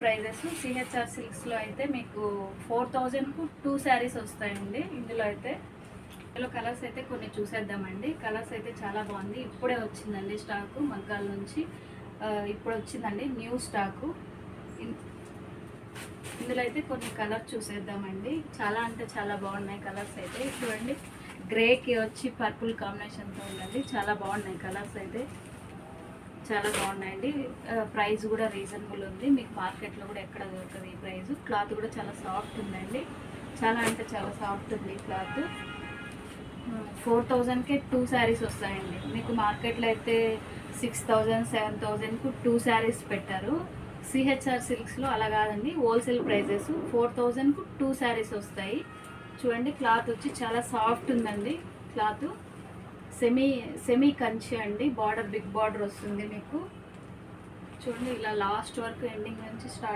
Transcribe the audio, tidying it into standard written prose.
Prices CHR సిల్క్స్లో అయితే మీకు 4000కు 2 శారీస్ వస్తాయండి. ఇందులో అయితే కలర్స్ అయితే కొన్ని చూసేద్దామండి. కలర్స్ అయితే చాలా బాగుంది. ఇప్పుడే వచ్చిందండి స్టాకు మగ్గాల నుంచి. ఇప్పుడు వచ్చిందండి న్యూ స్టాకు. ఇందులో అయితే కొన్ని కలర్స్ చూసేద్దామండి. చాలా అంటే చాలా బాగున్నాయి కలర్స్ అయితే. చూడండి, గ్రేకి వచ్చి పర్పుల్ కాంబినేషన్తో ఉందండి. చాలా బాగున్నాయి కలర్స్ అయితే, చాలా బాగున్నాయండి. ప్రైస్ కూడా రీజనబుల్ ఉంది. మీకు మార్కెట్లో కూడా ఎక్కడ దొరకదు ఈ ప్రైస్. క్లాత్ కూడా చాలా సాఫ్ట్ ఉందండి. చాలా అంటే చాలా సాఫ్ట్ ఉంది క్లాత్. 4000కే 2 శారీస్ వస్తాయండి. మీకు మార్కెట్లో అయితే 6000 7000కు 2 శారీస్ పెట్టారు. సిహెచ్ఆర్ సిల్క్స్లో అలా కాదండి, హోల్సేల్ ప్రైజెస్ 4000కు 2 శారీస్ వస్తాయి. చూడండి, క్లాత్ వచ్చి చాలా సాఫ్ట్ ఉందండి. క్లాత్ సెమీ కంచి అండి. బార్డర్ బిగ్ బార్డర్ వస్తుంది మీకు. చూడండి, ఇలా లాస్ట్ వరకు ఎండింగ్ నుంచి స్టార్ట్